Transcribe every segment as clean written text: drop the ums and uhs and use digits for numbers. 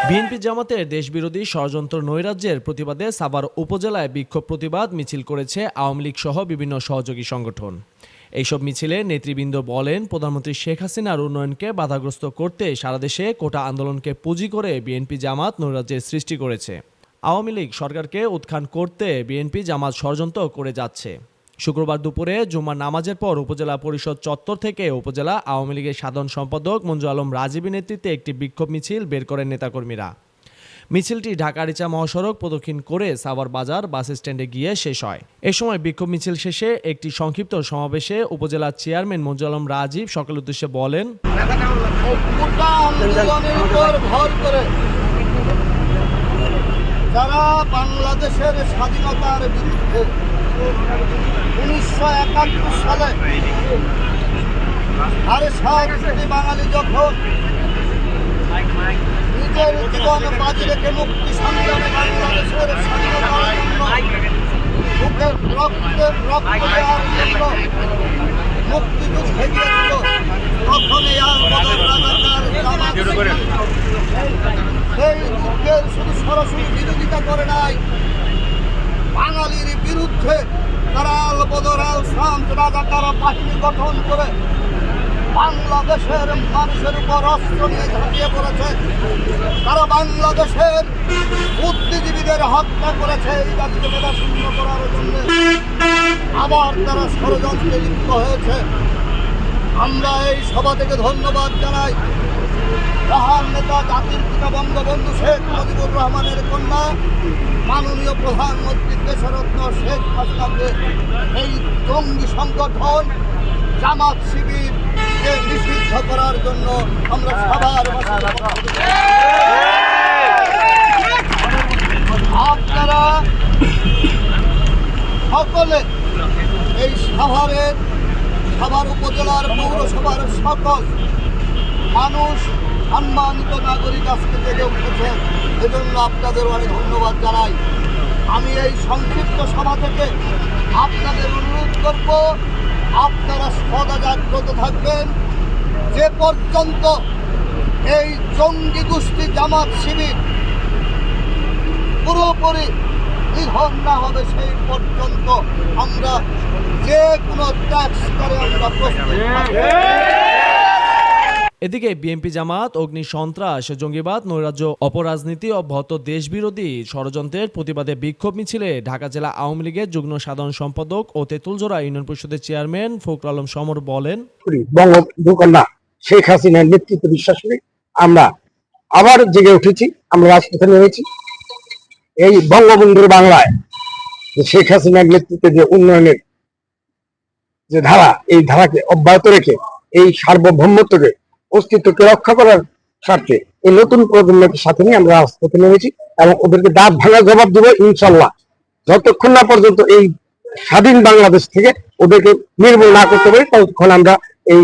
BNP জামাতের দেশবিরোধী ষড়যন্ত্র নৈরাজ্যের প্রতিবাদে সাভার উপজেলায় বিক্ষোভ প্রতিবাদ মিছিল করেছে আওয়ামী লীগ সহ বিভিন্ন সহযোগী সংগঠন। এইসব মিছিলে নেতৃবৃন্দ বলেন, প্রধানমন্ত্রী শেখ হাসিনার উন্নয়নকে বাধাগ্রস্ত করতে সারা দেশে কোটা আন্দোলনকে পুঁজি করে বিএনপি জামাত নৈরাজ্যের সৃষ্টি করেছে। আওয়ামী লীগ সরকারকে উৎখান করতে বিএনপি জামাত ষড়যন্ত্র করে যাচ্ছে। শুক্রবার দুপুরে জুমার নামাজের পর উপজেলা পরিষদ চত্বর থেকে উপজেলা আওয়ামী লীগের সাধারণ সম্পাদক মঞ্জু আলম রাজীবের নেতৃত্বে একটি বিক্ষোভ মিছিল বের করেন নেতাকর্মীরা। মিছিলটি ঢাকা-আরিচা মহাসড়ক প্রদক্ষিণ করে সাভার বাজার বাস স্ট্যান্ডে গিয়ে শেষ হয়। এ সময় বিক্ষোভ মিছিল শেষে একটি সংক্ষিপ্ত সমাবেশে উপজেলা চেয়ারম্যান মঞ্জু আলম রাজীব সকলের উদ্দেশ্যে বলেন, যারা বাংলাদেশের স্বাধীনতার বিরুদ্ধে 1971 সালে আরে সাতটি বাঙালি যখন নিজের জীবন বাজি রেখে মুক্তি সংগ্রামে বাংলাদেশের স্বাধীনতার জন্য বুকের রক্তে রক্ত দেওয়ার জন্য মুক্তিযুদ্ধে গিয়েছিল, তখন এই আলবদর রাজাকার জামাত সেই যুদ্ধের শুধু সরাসরি বিরোধিতা করে নাই, বাঙালির বিরুদ্ধে তারা আলবদর আল শামস রাজাকার বাহিনী গঠন করে বাংলাদেশের মানুষের উপর অস্ত্র নিয়ে ঝাঁপিয়ে পড়েছে। তারা বাংলাদেশের বুদ্ধিজীবীদের হত্যা করেছে এই জাতিকে মেধাশূন্য করার জন্য। আবার তারা ষড়যন্ত্রে লিপ্ত হয়েছে। আমরা এই সভা থেকে ধন্যবাদ জানাই মহান নেতা জাতির পিতা বঙ্গবন্ধু শেখ মুজিবুর রহমানের কন্যা মাননীয় প্রধানমন্ত্রী দেশরত্ন শেখ হাসিনাকে এই জঙ্গি সংগঠন জামাত শিবিরকে নিষিদ্ধ করার জন্য আমরা সবার আপনারা সকলে এই সাভার উপজেলার পৌরসভার সকল মানুষ সম্মানিত নাগরিক আজকে জেগে উঠেছে, এজন্য আপনাদের অনেক ধন্যবাদ জানাই। আমি এই সংক্ষিপ্ত সভা থেকে আপনাদের অনুরোধ করব, আপনারা সদা জাগ্রত থাকবেন যে পর্যন্ত এই জঙ্গি গোষ্ঠী জামাত শিবির পুরোপুরি নিধন না হবে সেই পর্যন্ত আমরা যে কোনো ট্যাক্স করে আমরা প্রস্তুত থাকব। এদিকে বিএনপি জামাত অগ্নি সন্ত্রাস, জঙ্গিবাদ, নৈরাজ্য, অপরাজনীতি অব্যাহত দেশবিরোধী ষড়যন্ত্রের প্রতিবাদে বিক্ষোভ মিছিলে ঢাকা জেলা আওয়ামী লীগের যুগ্ম সাধারণ সম্পাদক ও তেঁতুলজোড়া ইউনিয়ন পরিষদের চেয়ারম্যান ফখরুল আলম সমর বলেন, বঙ্গবন্ধু কন্যা শেখ হাসিনার নেতৃত্বে বিশ্বাস করি আমরা আবার জেগে উঠেছি, আমরা রাজপথে নেমেছি। এই বঙ্গবন্ধুর বাংলায় শেখ হাসিনার নেতৃত্বে যে উন্নয়নের যে ধারা, এই ধারাকে অব্যাহত রেখে এই সার্বভৌমত্বকে অস্তিত্বকে রক্ষা করার স্বার্থে এই নতুন প্রজন্মকে সাথে নিয়ে আমরা রাজপথে নেমেছি এবং ওদেরকে দাঁত ভাঙা জবাব দেবো ইনশাল্লাহ। যতক্ষণ না পর্যন্ত এই স্বাধীন বাংলাদেশ থেকে ওদেরকে নির্মূল না করতে পারি ততক্ষণ আমরা এই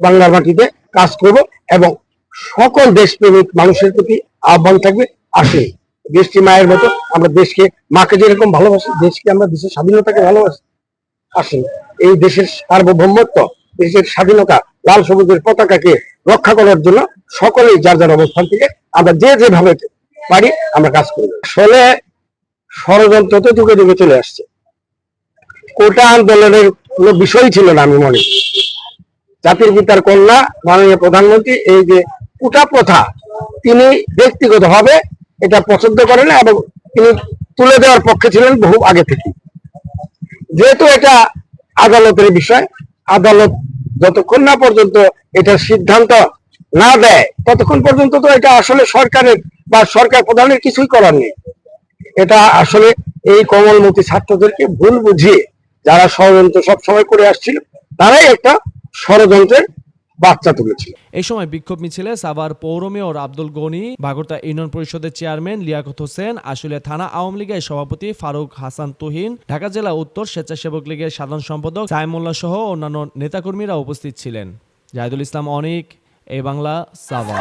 বাংলার মাটিতে কাজ করব এবং সকল দেশপ্রেমিক মানুষের প্রতি আহ্বান থাকবে, আসুন দেশটি মায়ের মতো, আমরা দেশকে মাকে যেরকম ভালোবাসি, দেশকে আমরা দেশের স্বাধীনতাকে ভালোবাসি, আসুন এই দেশের সার্বভৌমত্ব, দেশের স্বাধীনতা, লাল সবুজের পতাকাকে রক্ষা করার জন্য সকলেই যার যার অবস্থান থেকে আমরা যেভাবে পারি আমরা কাজ করি। আসলে ষড়যন্ত্র তো যুগে যুগে চলে আসছে, কোটা আন্দোলনের কোনো বিষয় ছিল না। আমি মনে জাতির পিতার কন্যা মাননীয় প্রধানমন্ত্রী এই যে কোটা প্রথা তিনি ব্যক্তিগতভাবে এটা পছন্দ করেন না এবং তিনি তুলে দেওয়ার পক্ষে ছিলেন বহু আগে থেকে। যেহেতু এটা আদালতের বিষয়, আদালত যতক্ষণ না পর্যন্ত এটার সিদ্ধান্ত না দেয় ততক্ষণ পর্যন্ত তো এটা আসলে সরকারের বা সরকার প্রধানের কিছুই করার নেই। এটা আসলে এই কমলমতি ছাত্রদেরকে ভুল বুঝিয়ে যারা ষড়যন্ত্র সবসময় করে আসছিল তারাই একটা ষড়যন্ত্রের বাচ্চা তুলেছিল। এই সময় বিক্ষোভ মিছিলে সাভার পৌর মেয়র আব্দুল গনি, ভাগরতা ইউনিয়ন পরিষদের চেয়ারম্যান লিয়াকত হোসেন, আশুলিয়া থানা আওয়ামী লীগের সভাপতি ফারুক হাসান তুহিন, ঢাকা জেলা উত্তর স্বেচ্ছাসেবক লীগের সাধারণ সম্পাদক সাইমুল্লাহ সহ অন্যান্য নেতাকর্মীরা উপস্থিত ছিলেন। জাহিদুল ইসলাম অনিক, এই বাংলা, সাভার।